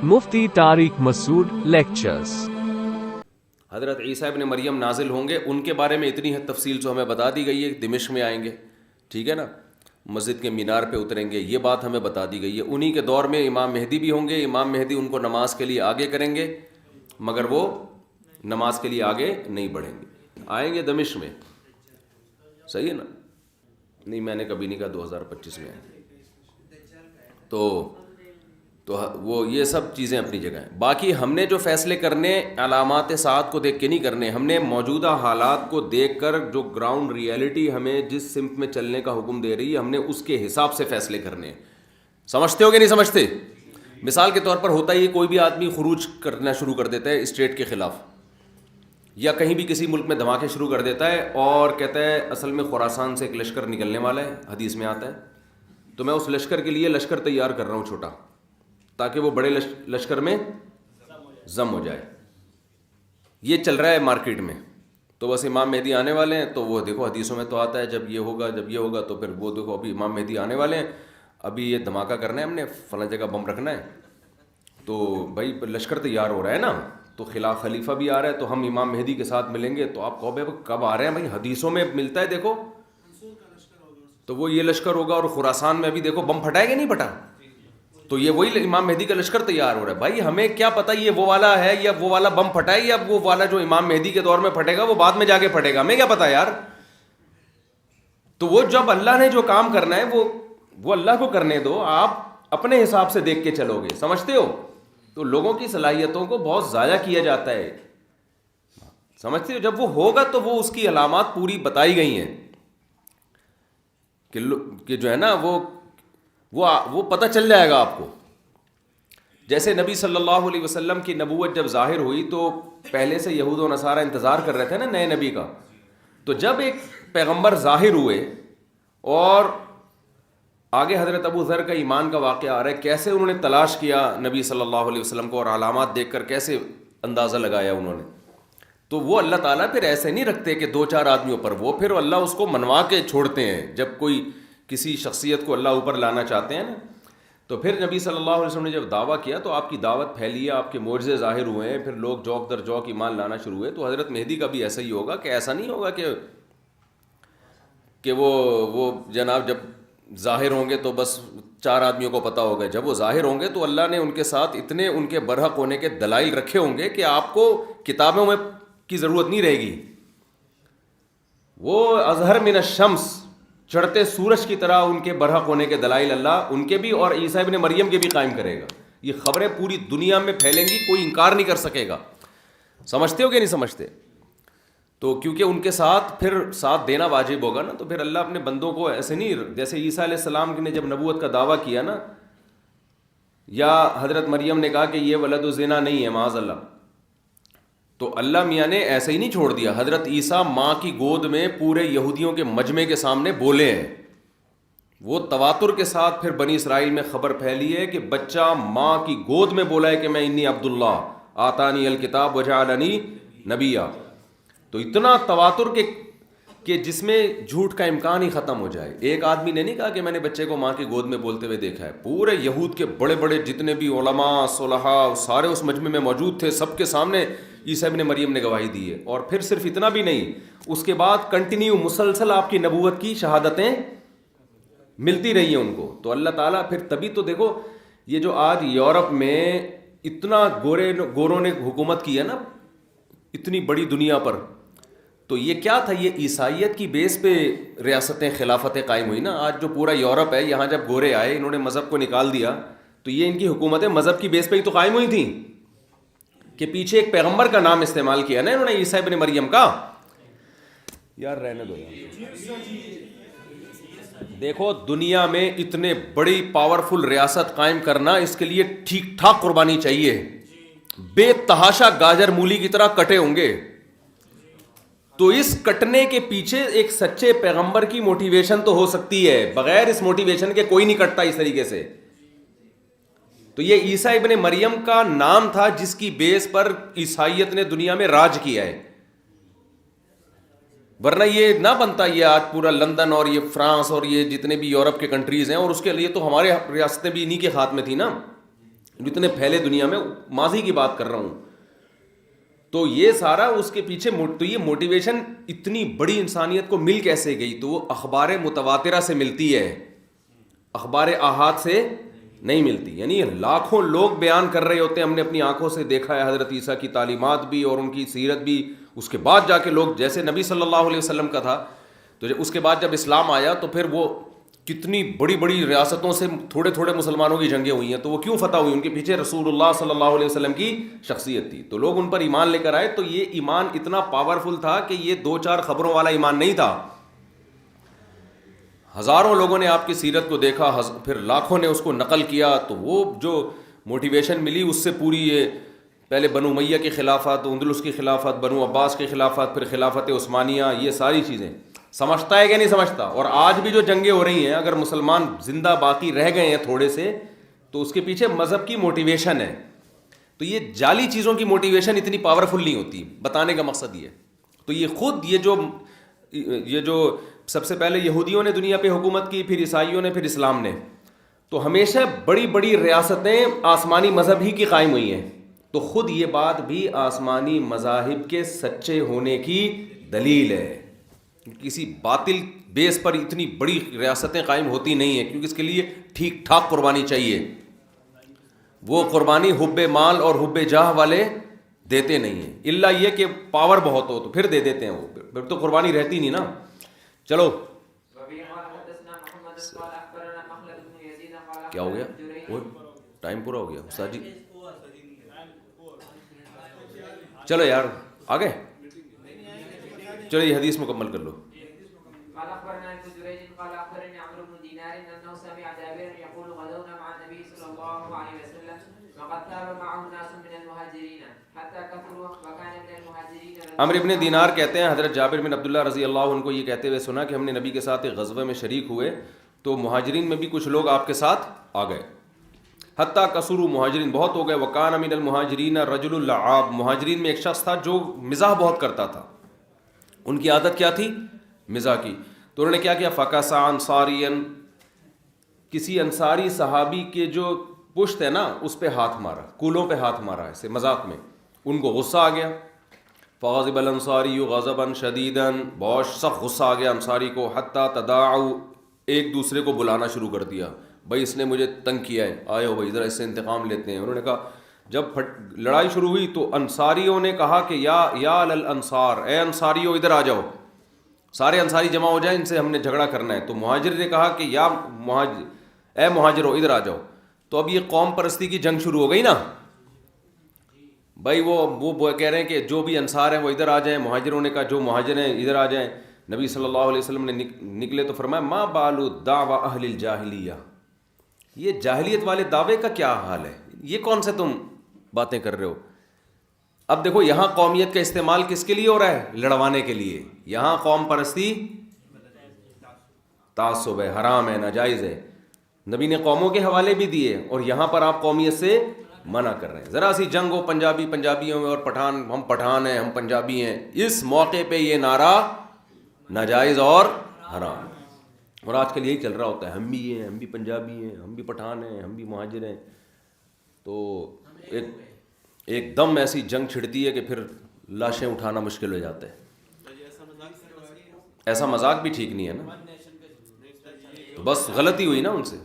مفتی طارق مسعود lectures. حضرت عیسیٰ ابن مریم نازل ہوں گے، ان کے بارے میں اتنی حد تفصیل جو ہمیں بتا دی گئی ہے، دمشق میں آئیں گے، ٹھیک ہے نا، مسجد کے مینار پہ اتریں گے، یہ بات ہمیں بتا دی گئی ہے۔ انہی کے دور میں امام مہدی بھی ہوں گے، امام مہدی ان کو نماز کے لیے آگے کریں گے، مگر وہ نماز کے لیے آگے نہیں بڑھیں گے، آئیں گے دمشق میں، صحیح ہے نا؟ نہیں، میں نے کبھی نہیں کہا 2025 میں آئیں گے، تو وہ یہ سب چیزیں اپنی جگہ ہیں۔ باقی ہم نے جو فیصلے کرنے علامات ساعت کو دیکھ کے نہیں کرنے، ہم نے موجودہ حالات کو دیکھ کر جو گراؤنڈ ریئلٹی ہمیں جس سمت میں چلنے کا حکم دے رہی ہے، ہم نے اس کے حساب سے فیصلے کرنے ہیں۔ سمجھتے ہو کہ نہیں سمجھتے؟ مثال کے طور پر ہوتا ہی کوئی بھی آدمی خروج کرنا شروع کر دیتا ہے اسٹیٹ کے خلاف، یا کہیں بھی کسی ملک میں دھماکے شروع کر دیتا ہے اور کہتا ہے اصل میں خراسان سے ایک لشکر نکلنے والا ہے، حدیث میں آتا ہے، تو میں اس لشکر کے لیے لشکر تیار کر رہا ہوں چھوٹا، تاکہ وہ بڑے لشکر میں ضم ہو جائے۔ یہ چل رہا ہے مارکیٹ میں، تو بس امام مہدی آنے والے ہیں، تو وہ دیکھو حدیثوں میں تو آتا ہے جب یہ ہوگا تو پھر وہ دیکھو ابھی امام مہدی آنے والے ہیں، ابھی یہ دھماکہ کرنا ہے، ہم نے فلاں جگہ بم رکھنا ہے، تو بھائی لشکر تیار ہو رہا ہے نا، تو خلاف خلیفہ بھی آ رہا ہے، تو ہم امام مہدی کے ساتھ ملیں گے، تو آپ کہو بھائی کب آ رہے ہیں؟ بھائی حدیثوں میں ملتا ہے، دیکھو تو وہ یہ لشکر ہوگا، اور خراسان میں ابھی دیکھو بم پھٹائے گا نہیں پھٹا، تو یہ وہی امام مہدی کا لشکر تیار ہو رہا ہے۔ بھائی ہمیں کیا پتہ یہ وہ والا ہے یا وہ والا بم پھٹا ہے، یا وہ والا جو امام مہدی کے دور میں پھٹے گا وہ بعد میں جا کے پھٹے گا، ہمیں کیا پتہ یار؟ تو وہ جب اللہ نے جو کام کرنا ہے وہ اللہ کو کرنے دو، آپ اپنے حساب سے دیکھ کے چلو گے، سمجھتے ہو؟ تو لوگوں کی صلاحیتوں کو بہت ضائع کیا جاتا ہے، سمجھتے ہو؟ جب وہ ہوگا تو وہ اس کی علامات پوری بتائی گئی ہیں کہ جو ہے نا وہ پتہ چل جائے گا آپ کو۔ جیسے نبی صلی اللہ علیہ وسلم کی نبوت جب ظاہر ہوئی تو پہلے سے یہود و نصارہ انتظار کر رہے تھے نا نئے نبی کا، تو جب ایک پیغمبر ظاہر ہوئے اور آگے حضرت ابو ذر کا ایمان کا واقعہ آ رہا ہے، کیسے انہوں نے تلاش کیا نبی صلی اللہ علیہ وسلم کو، اور علامات دیکھ کر کیسے اندازہ لگایا انہوں نے، تو وہ اللہ تعالیٰ پھر ایسے نہیں رکھتے کہ دو چار آدمیوں پر، وہ پھر اللہ اس کو منوا کے چھوڑتے ہیں۔ جب کوئی کسی شخصیت کو اللہ اوپر لانا چاہتے ہیں نا، تو پھر نبی صلی اللہ علیہ وسلم نے جب دعویٰ کیا تو آپ کی دعوت پھیلی ہے، آپ کے معجزے ظاہر ہوئے ہیں، پھر لوگ جوک در جوک ایمان لانا شروع ہوئے۔ تو حضرت مہدی کا بھی ایسا ہی ہوگا، کہ ایسا نہیں ہوگا کہ وہ جناب جب ظاہر ہوں گے تو بس چار آدمیوں کو پتہ ہوگا۔ جب وہ ظاہر ہوں گے تو اللہ نے ان کے ساتھ اتنے ان کے برحق ہونے کے دلائل رکھے ہوں گے کہ آپ کو کتابوں میں کی ضرورت نہیں رہے گی۔ وہ اظہر من الشمس، چڑھتے سورج کی طرح ان کے برحق ہونے کے دلائل اللہ ان کے بھی اور عیسیٰ ابن مریم کے بھی قائم کرے گا۔ یہ خبریں پوری دنیا میں پھیلیں گی، کوئی انکار نہیں کر سکے گا۔ سمجھتے ہو کہ نہیں سمجھتے؟ تو کیونکہ ان کے ساتھ پھر ساتھ دینا واجب ہوگا نا، تو پھر اللہ اپنے بندوں کو ایسے نہیں، جیسے عیسیٰ علیہ السلام نے جب نبوت کا دعویٰ کیا نا، یا حضرت مریم نے کہا کہ یہ ولد الزنا نہیں ہے معاذ اللہ، تو اللہ میاں نے ایسے ہی نہیں چھوڑ دیا۔ حضرت عیسیٰ ماں کی گود میں پورے یہودیوں کے مجمع کے سامنے بولے ہیں، وہ تواتر کے ساتھ پھر بنی اسرائیل میں خبر پھیلی ہے کہ بچہ ماں کی گود میں بولا ہے کہ میں انی عبداللہ آتانی الکتاب وجعلنی نبیا۔ تو اتنا تواتر کہ جس میں جھوٹ کا امکان ہی ختم ہو جائے۔ ایک آدمی نے نہیں کہا کہ میں نے بچے کو ماں کی گود میں بولتے ہوئے دیکھا ہے، پورے یہود کے بڑے بڑے جتنے بھی علماء صلحاء سارے اس مجمع میں موجود تھے، سب کے سامنے عیسیٰ ابن مریم نے گواہی دی ہے۔ اور پھر صرف اتنا بھی نہیں، اس کے بعد کنٹینیو مسلسل آپ کی نبوت کی شہادتیں ملتی رہی ہیں ان کو۔ تو اللہ تعالیٰ پھر تبھی تو دیکھو یہ جو آج یورپ میں اتنا گوروں نے حکومت کی ہے نا اتنی بڑی دنیا پر، تو یہ کیا تھا؟ یہ عیسائیت کی بیس پہ ریاستیں خلافتیں قائم ہوئی نا۔ آج جو پورا یورپ ہے، یہاں جب گورے آئے انہوں نے مذہب کو نکال دیا، تو یہ ان کی حکومتیں مذہب کی بیس پہ ہی تو قائم ہوئی تھیں، کہ پیچھے ایک پیغمبر کا نام استعمال کیا نا انہوں نے، عیسیٰ ابن مریم کا۔ یار رہنے دو یار، دیکھو دنیا میں اتنے بڑی پاورفل ریاست قائم کرنا، اس کے لیے ٹھیک ٹھاک قربانی چاہیے، بے تحاشا گاجر مولی کی طرح کٹے ہوں گے۔ تو اس کٹنے کے پیچھے ایک سچے پیغمبر کی موٹیویشن تو ہو سکتی ہے، بغیر اس موٹیویشن کے کوئی نہیں کٹتا اس طریقے سے۔ تو یہ عیسیٰ ابن مریم کا نام تھا جس کی بیس پر عیسائیت نے دنیا میں راج کیا ہے۔ ورنہ یہ نہ بنتا یہ آج پورا لندن اور یہ فرانس اور یہ جتنے بھی یورپ کے کنٹریز ہیں، اور اس کے لیے تو ہمارے ریاستیں بھی انہی کے ہاتھ میں تھی نا، جتنے پھیلے دنیا میں، ماضی کی بات کر رہا ہوں. تو یہ سارا اس کے پیچھے تو یہ موٹیویشن اتنی بڑی انسانیت کو مل کیسے گئی؟ تو وہ اخبار متواترہ سے ملتی ہے، اخبار آحاد سے نہیں ملتی. یعنی لاکھوں لوگ بیان کر رہے ہوتے ہیں، ہم نے اپنی آنکھوں سے دیکھا ہے حضرت عیسیٰ کی تعلیمات بھی اور ان کی سیرت بھی. اس کے بعد جا کے لوگ، جیسے نبی صلی اللہ علیہ وسلم کا تھا، تو اس کے بعد جب اسلام آیا تو پھر وہ کتنی بڑی بڑی ریاستوں سے تھوڑے تھوڑے مسلمانوں کی جنگیں ہوئی ہیں. تو وہ کیوں فتح ہوئی؟ ان کے پیچھے رسول اللہ صلی اللہ علیہ وسلم کی شخصیت تھی، تو لوگ ان پر ایمان لے کر آئے. تو یہ ایمان اتنا پاورفل تھا کہ یہ 2-4 خبروں والا ایمان نہیں تھا. ہزاروں لوگوں نے آپ کی سیرت کو دیکھا، پھر لاکھوں نے اس کو نقل کیا. تو وہ جو موٹیویشن ملی اس سے پوری، یہ پہلے بنو امیہ کی خلافت، اندلس کی خلافت، بنو عباس کی خلافت، پھر خلافت عثمانیہ، یہ ساری چیزیں سمجھتا ہے کہ نہیں سمجھتا؟ اور آج بھی جو جنگیں ہو رہی ہیں، اگر مسلمان زندہ باقی رہ گئے ہیں تھوڑے سے، تو اس کے پیچھے مذہب کی موٹیویشن ہے. تو یہ جعلی چیزوں کی موٹیویشن اتنی پاورفل نہیں ہوتی. بتانے کا مقصد یہ ہے. تو یہ خود یہ جو سب سے پہلے یہودیوں نے دنیا پہ حکومت کی، پھر عیسائیوں نے، پھر اسلام نے، تو ہمیشہ بڑی بڑی ریاستیں آسمانی مذہب ہی کی قائم ہوئی ہیں. تو خود یہ بات بھی آسمانی مذاہب کے سچے ہونے کی دلیل ہے. کسی باطل بیس پر اتنی بڑی ریاستیں قائم ہوتی نہیں ہیں، کیونکہ اس کے لیے ٹھیک ٹھاک قربانی چاہیے. وہ قربانی حب مال اور حب جاہ والے دیتے نہیں ہیں، الا یہ کہ پاور بہت ہو تو پھر دے دیتے ہیں. وہ پھر تو قربانی رہتی نہیں نا. چلو کیا ہو گیا؟ وہ ٹائم پورا ہو گیا استاد جی. چلو یار آگے چلو یہ حدیث مکمل کر لو. عمرو ابن دینار کہتے ہیں حضرت جابر بن عبداللہ رضی اللہ عنہ کو یہ کہتے ہوئے سنا کہ ہم نے نبی کے ساتھ ایک غزوے میں شریک ہوئے تو مہاجرین میں بھی کچھ لوگ آپ کے ساتھ آ گئے، حتیٰ کثروا، مہاجرین بہت ہو گئے. وکان من المہاجرین رجل اللعاب، مہاجرین میں ایک شخص تھا جو مزاح بہت کرتا تھا. ان کی عادت کیا تھی؟ مزاح کی. تو انہوں نے کیا کیا؟ فکسا انصاریا، کسی انصاری صحابی کے جو پشت ہے نا اس پہ ہاتھ مارا، کولوں پہ ہاتھ مارا ایسے مذاق میں. ان کو غصہ آ گیا. فغضب الانصاری غضبا شدیدا، بہت سخت غصہ آ گیا انصاری کو. حتیٰ تداعوا، ایک دوسرے کو بلانا شروع کر دیا، بھائی اس نے مجھے تنگ کیا ہے، آئے ہو بھائی ذرا اس سے انتقام لیتے ہیں. انہوں نے کہا، جب لڑائی شروع ہوئی تو انصاریوں نے کہا کہ یا للانصار، اے انصاریوں ادھر آ جاؤ. سارے انصاری جمع ہو جائیں، ان سے ہم نے جھگڑا کرنا ہے. تو مہاجر نے کہا کہ اے مہاجروں ادھر آ جاؤ. تو اب یہ قوم پرستی کی جنگ شروع ہو گئی نا بھائی. وہ کہہ رہے ہیں کہ جو بھی انصار ہیں وہ ادھر آ جائیں. مہاجروں نے کہا جو مہاجر ہیں ادھر آ جائیں. نبی صلی اللہ علیہ وسلم نے نکلے تو فرمایا، ما بالو دعوی اہل الجاہلیہ، یہ جاہلیت والے دعوے کا کیا حال ہے؟ یہ کون سے تم باتیں کر رہے ہو؟ اب دیکھو یہاں قومیت کا استعمال کس کے لیے ہو رہا ہے؟ لڑوانے کے لیے. یہاں قوم پرستی تعصب ہے، حرام ہے، ناجائز ہے. نبی نے قوموں کے حوالے بھی دیے اور یہاں پر آپ قومیت سے منع کر رہے ہیں. ذرا سی جنگ ہو پنجابیوں میں اور پٹھان، ہم پٹھان ہیں، ہم پنجابی ہیں، اس موقع پہ یہ نعرہ ناجائز اور حرام. اور آج کل یہی چل رہا ہوتا ہے، ہم بھی یہ ہیں، ہم بھی پنجابی ہیں، ہم بھی پٹھان ہیں، ہم بھی مہاجر ہیں. تو ایک دم ایسی جنگ چھڑتی ہے کہ پھر لاشیں اٹھانا مشکل ہو جاتا ہے. ایسا مذاق بھی ٹھیک نہیں ہے نا. تو بس غلطی ہوئی نا ان سے،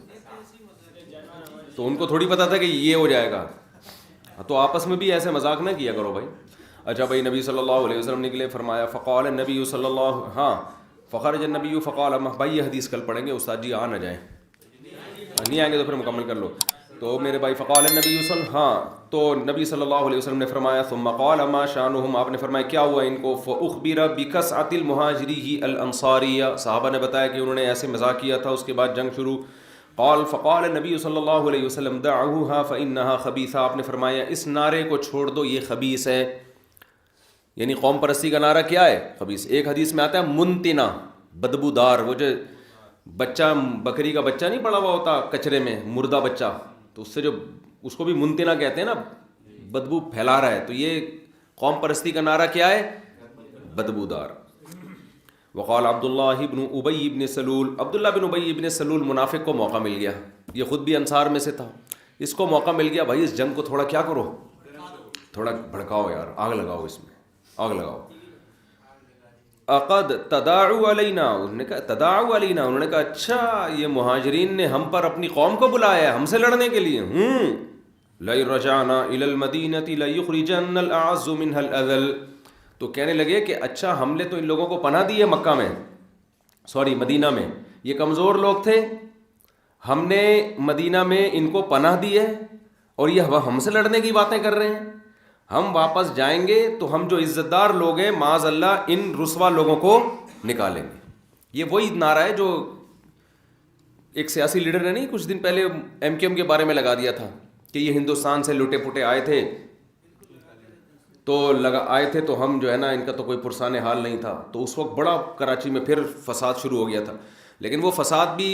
تو ان کو تھوڑی پتا تھا کہ یہ ہو جائے گا. تو آپس میں بھی ایسے مذاق نہ کیا کرو بھائی. اچھا بھائی، نبی صلی اللہ علیہ وسلم نکلے، فرمایا فقال النبی صلی اللہ فخرج النبی فقال، بھائی یہ حدیث کل پڑھیں گے استاد جی، آ نہ جائیں، نہیں آئیں گے تو پھر مکمل کر لو. تو میرے بھائی فقال النبی تو نبی صلی اللہ علیہ وسلم نے فرمایا ثم قال ما شانهم، آپ نے فرمایا کیا ہوا ان کو؟ فاخبر بکسعۃ المہاجری الانصاریہ، صحابہ نے بتایا کہ انہوں نے ایسے مذاق کیا تھا. اس کے بعد جنگ شروع. فقال النبی صلی اللہ علیہ وسلم دعوها فانها خبیثہ، آپ نے فرمایا اس نعرے کو چھوڑ دو، یہ خبیث ہے. یعنی قوم پرستی کا نعرہ کیا ہے؟ خبیث. ایک حدیث میں آتا ہے منتنا، بدبودار. وہ جو بچہ، بکری کا بچہ نہیں پڑا ہوا ہوتا کچرے میں، مردہ بچہ، تو اس سے جو اس کو بھی منتنا کہتے ہیں نا، بدبو پھیلا رہا ہے. تو یہ قوم پرستی کا نعرہ کیا ہے؟ بدبودار. وقال عبداللہ ابن ابی ابن سلول، عبداللہ بن ابی ابن سلول منافق کو موقع مل گیا، یہ خود بھی انصار میں سے تھا، اس کو موقع مل گیا بھائی اس جنگ کو تھوڑا کیا کرو، تھوڑا بھڑکاؤ یار، آگ لگاؤ، اس میں آگ لگاؤ. اقد تداعوا علینا، انہوں نے کہا تداعوا علینا، انہوں نے کہا اچھا یہ مہاجرین نے ہم پر اپنی قوم کو بلایا ہے ہم سے لڑنے کے لیے. لئن رجعنا الى المدینۃ لیخرجن الاعز منها الاذل، تو کہنے لگے کہ اچھا ہم نے تو ان لوگوں کو پناہ دی ہے مکہ میں، مدینہ میں، یہ کمزور لوگ تھے، ہم نے مدینہ میں ان کو پناہ دی ہے اور یہ ہم سے لڑنے کی باتیں کر رہے ہیں. ہم واپس جائیں گے تو ہم جو عزت دار لوگ ہیں معاذ اللہ ان رسوا لوگوں کو نکالیں گے. یہ وہی نعرہ ہے جو ایک سیاسی لیڈر نے نہیں کچھ دن پہلے ایم کیو ایم کے بارے میں لگا دیا تھا کہ یہ ہندوستان سے لٹے پٹے آئے تھے تو ہم جو ہے نا ان کا تو کوئی پرسان حال نہیں تھا. تو اس وقت بڑا کراچی میں پھر فساد شروع ہو گیا تھا، لیکن وہ فساد بھی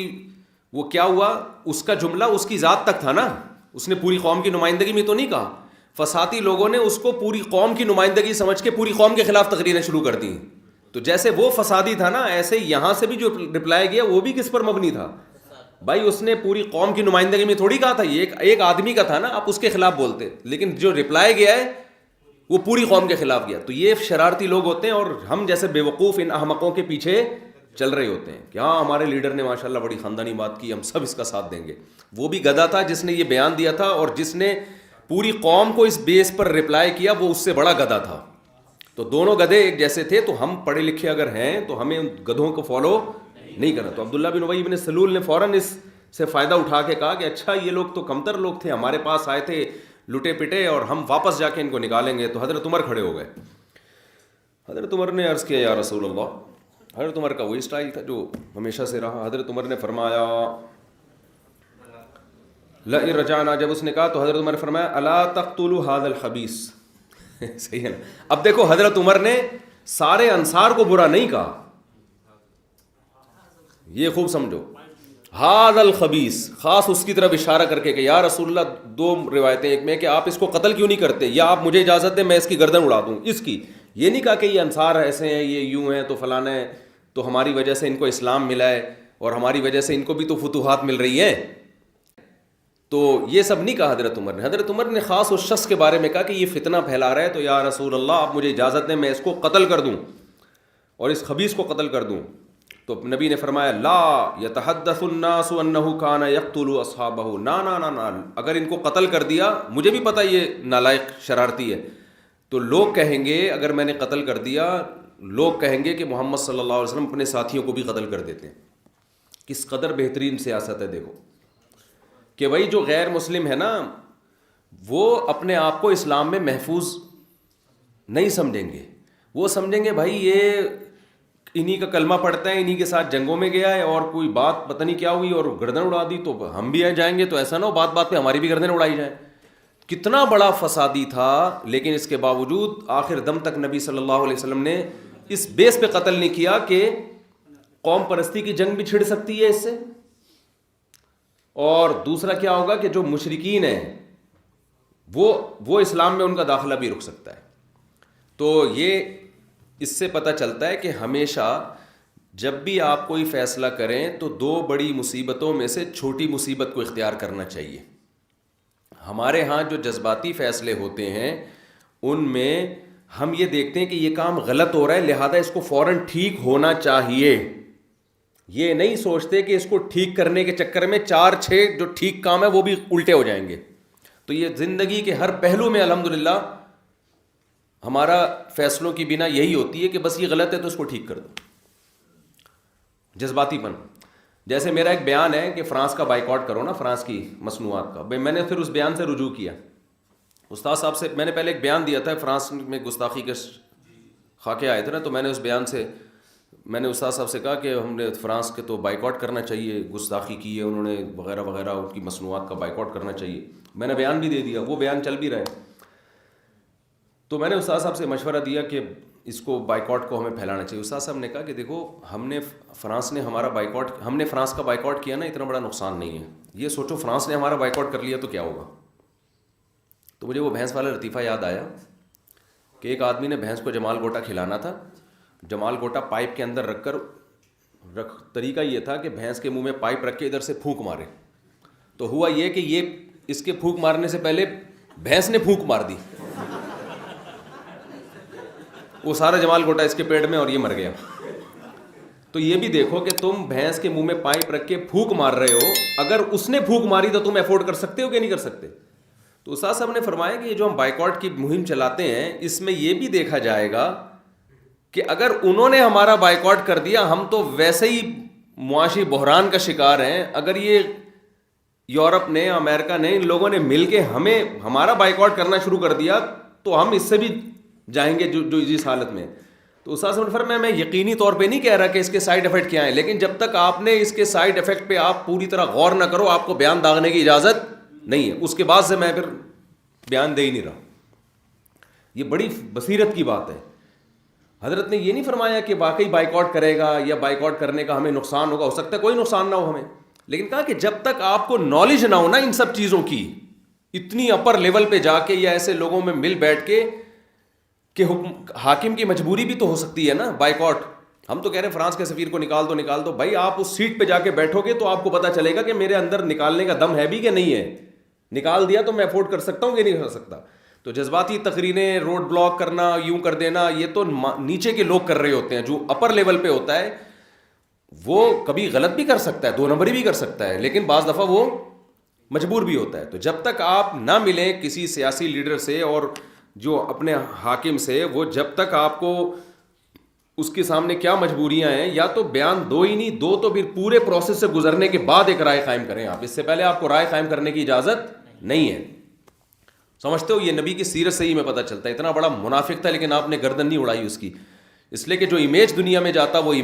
وہ کیا ہوا، اس کا جملہ اس کی ذات تک تھا نا، اس نے پوری قوم کی نمائندگی میں تو نہیں کہا. فسادی لوگوں نے اس کو پوری قوم کی نمائندگی سمجھ کے پوری قوم کے خلاف تقریریں شروع کر دیں. تو جیسے وہ فسادی تھا نا، ایسے یہاں سے بھی جو رپلائی گیا وہ بھی کس پر مبنی تھا بھائی، اس نے پوری قوم کی نمائندگی میں تھوڑی کہا تھا، یہ ایک آدمی کا تھا نا، آپ اس کے خلاف بولتے، لیکن جو رپلائی گیا ہے وہ پوری قوم کے خلاف گیا. تو یہ شرارتی لوگ ہوتے ہیں اور ہم جیسے بیوقوف ان احمقوں کے پیچھے چل رہے ہوتے ہیں کہ ہاں ہمارے لیڈر نے ماشاءاللہ بڑی خاندانی بات کی، ہم سب اس کا ساتھ دیں گے. وہ بھی گدھا تھا جس نے یہ بیان دیا تھا، اور جس نے پوری قوم کو اس بیس پر رپلائی کیا وہ اس سے بڑا گدھا تھا. تو دونوں گدھے ایک جیسے تھے. تو ہم پڑھے لکھے اگر ہیں تو ہمیں ان گدھوں کو فالو نہیں کرنا. تو عبداللہ بن ابی بن سلول نے فوراً اس سے فائدہ اٹھا کے کہا کہ اچھا یہ لوگ تو کمتر لوگ تھے، ہمارے پاس آئے تھے لٹے پٹے اور ہم واپس جا کے ان کو نکالیں گے. تو حضرت عمر کھڑے ہو گئے. حضرت عمر نے عرض کیا یا رسول اللہ، حضرت عمر کا وہی اسٹائل تھا جو ہمیشہ سے رہا. حضرت عمر نے فرمایا لئن رجعنا، جب اس نے کہا تو حضرت عمر نے فرمایا الا تقتلوا هذا الخبيث. صحیح ہے نا. اب دیکھو حضرت عمر نے سارے انصار کو برا نہیں کہا، یہ خوب سمجھو، هذا الخبيث خاص اس کی طرف اشارہ کر کے کہ یا رسول اللہ، دو روایتیں، ایک میں کہ آپ اس کو قتل کیوں نہیں کرتے، یا آپ مجھے اجازت دیں میں اس کی گردن اڑا دوں اس کی. یہ نہیں کہا کہ یہ انصار ایسے ہیں، یہ یوں ہیں تو فلانا ہے، تو ہماری وجہ سے ان کو اسلام ملا ہے اور ہماری وجہ سے ان کو بھی تو فتوحات مل رہی ہیں. تو یہ سب نہیں کہا حضرت عمر نے. حضرت عمر نے خاص اس شخص کے بارے میں کہا کہ یہ فتنہ پھیلا رہا ہے، تو یا رسول اللہ آپ مجھے اجازت دیں میں اس کو قتل کر دوں اور اس خبیث کو قتل کر دوں. تو نبی نے فرمایا لا یتحدث الناس انه كان يقتل اصحابه، نا، اگر ان کو قتل کر دیا، مجھے بھی پتہ یہ نالائق شرارتی ہے، تو لوگ کہیں گے اگر میں نے قتل کر دیا، لوگ کہیں گے کہ محمد صلی اللہ علیہ وسلم اپنے ساتھیوں کو بھی قتل کر دیتے ہیں. کس قدر بہترین سیاست ہے دیکھو کہ بھائی جو غیر مسلم ہے نا وہ اپنے آپ کو اسلام میں محفوظ نہیں سمجھیں گے. وہ سمجھیں گے بھائی یہ انہی کا کلمہ پڑھتا ہے، انہی کے ساتھ جنگوں میں گیا ہے اور کوئی بات پتہ نہیں کیا ہوئی اور گردن اڑا دی، تو ہم بھی جائیں گے، تو ایسا نہ ہو بات بات پہ ہماری بھی گردن اڑائی جائیں. کتنا بڑا فسادی تھا، لیکن اس کے باوجود آخر دم تک نبی صلی اللہ علیہ وسلم نے اس بیس پہ قتل نہیں کیا کہ قوم پرستی کی جنگ بھی چھڑ سکتی ہے اس سے، اور دوسرا کیا ہوگا کہ جو مشرکین ہیں وہ اسلام میں ان کا داخلہ بھی رک سکتا ہے. تو یہ اس سے پتہ چلتا ہے کہ ہمیشہ جب بھی آپ کوئی فیصلہ کریں تو دو بڑی مصیبتوں میں سے چھوٹی مصیبت کو اختیار کرنا چاہیے. ہمارے ہاں جو جذباتی فیصلے ہوتے ہیں ان میں ہم یہ دیکھتے ہیں کہ یہ کام غلط ہو رہا ہے لہذا اس کو فوراً ٹھیک ہونا چاہیے. یہ نہیں سوچتے کہ اس کو ٹھیک کرنے کے چکر میں 4-6 جو ٹھیک کام ہے وہ بھی الٹے ہو جائیں گے. تو یہ زندگی کے ہر پہلو میں الحمدللہ ہمارا فیصلوں کی بنا یہی ہوتی ہے کہ بس یہ غلط ہے تو اس کو ٹھیک کر دو. جذباتی پن، جیسے میرا ایک بیان ہے کہ فرانس کا بائیکاٹ کرو نا، فرانس کی مصنوعات کا، میں نے پھر اس بیان سے رجوع کیا. استاد صاحب سے میں نے پہلے ایک بیان دیا تھا، فرانس میں گستاخی کے خاکے آئے تھے نا، تو میں نے اس بیان سے میں نے استاد صاحب سے کہا کہ ہم نے فرانس کے تو بائیکاٹ کرنا چاہیے، گستاخی کی ہے انہوں نے وغیرہ وغیرہ، ان کی مصنوعات کا بائیکاٹ کرنا چاہیے. میں نے بیان بھی دے دیا، وہ بیان چل بھی رہا ہے. تو میں نے استاد صاحب سے مشورہ دیا کہ اس کو بائیکاٹ کو ہمیں پھیلانا چاہیے. استاد صاحب نے کہا کہ دیکھو ہم نے فرانس کا بائیکاٹ کیا نا، اتنا بڑا نقصان نہیں ہے. یہ سوچو فرانس نے ہمارا بائیکاٹ کر لیا تو کیا ہوگا. تو مجھے وہ بھینس والا لطیفہ یاد آیا کہ ایک آدمی نے بھینس کو جمال گوٹا کھلانا تھا. جمال گوٹا پائپ کے اندر رکھ کر طریقہ یہ تھا کہ بھینس کے منہ میں پائپ رکھ کے ادھر سے پھونک مارے. تو ہوا یہ کہ یہ اس کے پھونک مارنے سے پہلے بھینس نے پھونک مار دی, وہ سارا جمال گوٹا اس کے پیٹ میں اور یہ مر گیا. تو یہ بھی دیکھو کہ تم بھینس کے منہ میں پائپ رکھ کے پھونک مار رہے ہو, اگر اس نے پھونک ماری تو تم افورڈ کر سکتے ہو کہ نہیں کر سکتے. تو استاد صاحب نے فرمایا کہ یہ جو ہم بائیکاٹ کی مہم چلاتے ہیں اس میں یہ بھی دیکھا جائے گا کہ اگر انہوں نے ہمارا بائیکاٹ کر دیا ہم تو ویسے ہی معاشی بحران کا شکار ہیں. اگر یہ یورپ نے, امریکہ نے, ان لوگوں نے مل کے ہمارا بائیکاٹ کرنا شروع کر دیا تو ہم اس سے بھی جائیں گے جو اس حالت میں. تو استاد صاحب نے فرمایا میں یقینی طور پہ نہیں کہہ رہا کہ اس کے سائیڈ افیکٹ کیا ہیں, لیکن جب تک آپ نے اس کے سائیڈ افیکٹ پہ آپ پوری طرح غور نہ کرو آپ کو بیان داغنے کی اجازت نہیں ہے. اس کے بعد سے میں پھر بیان دے ہی نہیں رہا. یہ بڑی بصیرت کی بات ہے. حضرت نے یہ نہیں فرمایا کہ واقعی بائیکاٹ کرے گا یا بائیکاٹ کرنے کا ہمیں نقصان ہوگا, ہو سکتا ہے کوئی نقصان نہ ہو ہمیں, لیکن کہا کہ جب تک آپ کو نالج نہ ہو نا ان سب چیزوں کی, اتنی اپر لیول پہ جا کے یا ایسے لوگوں میں مل بیٹھ کے کہ حاکم کی مجبوری بھی تو ہو سکتی ہے نا بائیکاٹ. ہم تو کہہ رہے ہیں فرانس کے سفیر کو نکال دو بھائی, آپ اس سیٹ پہ جا کے بیٹھو گے تو آپ کو پتا چلے گا کہ میرے اندر نکالنے کا دم ہے بھی کہ نہیں ہے. نکال دیا تو میں افورڈ کر سکتا ہوں کہ نہیں کر سکتا. تو جذباتی تقریریں, روڈ بلاک کرنا, یوں کر دینا, یہ تو نیچے کے لوگ کر رہے ہوتے ہیں. جو اپر لیول پہ ہوتا ہے وہ کبھی غلط بھی کر سکتا ہے, 2 نمبری بھی کر سکتا ہے, لیکن بعض دفعہ وہ مجبور بھی ہوتا ہے. تو جب تک آپ نہ ملیں کسی سیاسی لیڈر سے اور جو اپنے حاکم سے, وہ جب تک آپ کو اس کے سامنے کیا مجبوریاں ہیں یا تو بیان دو ہی نہیں, دو تو پھر پورے پروسیس سے گزرنے کے بعد ایک رائے قائم کریں. آپ اس سے پہلے آپ کو رائے قائم کرنے کی اجازت نہیں ہے. سمجھتے ہو یہ نبی کی سیرت سے ہی میں پتہ چلتا ہے. اتنا بڑا منافق تھا لیکن آپ نے گردن نہیں اڑائی اس کی, اس لیے کہ جو امیج دنیا میں جاتا وہ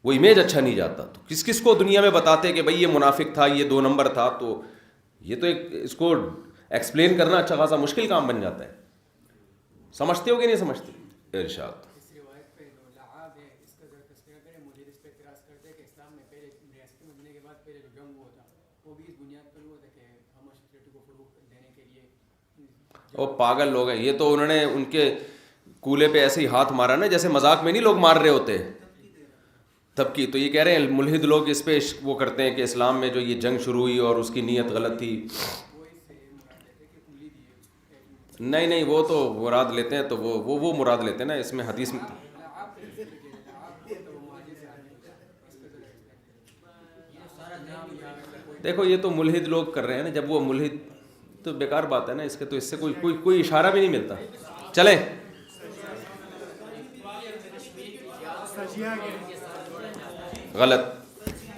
امیج اچھا نہیں جاتا. تو کس کو دنیا میں بتاتے کہ بھئی یہ منافق تھا, یہ 2 نمبر تھا, تو یہ تو اس کو ایکسپلین کرنا اچھا خاصا مشکل کام بن جاتا ہے. سمجھتے ہو کہ نہیں سمجھتے؟ ارشاد. وہ پاگل لوگ ہیں یہ, تو انہوں نے ان کے کولے پہ ایسے ہی ہاتھ مارا نا جیسے مذاق میں نہیں لوگ مار رہے ہوتے تب کی. تو یہ کہہ رہے ہیں ملحد لوگ اس پہ وہ کرتے ہیں کہ اسلام میں جو یہ جنگ شروع ہوئی اور اس کی نیت غلط تھی. نہیں وہ تو مراد لیتے ہیں, تو وہ مراد لیتے ہیں نا, اس میں حدیث میں دیکھو یہ تو ملحد لوگ کر رہے ہیں نا. جب وہ ملحد تو بیکار بات ہے نا, اس کے تو اس سے کوئی اشارہ بھی نہیں ملتا. چلیں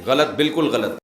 غلط بالکل غلط.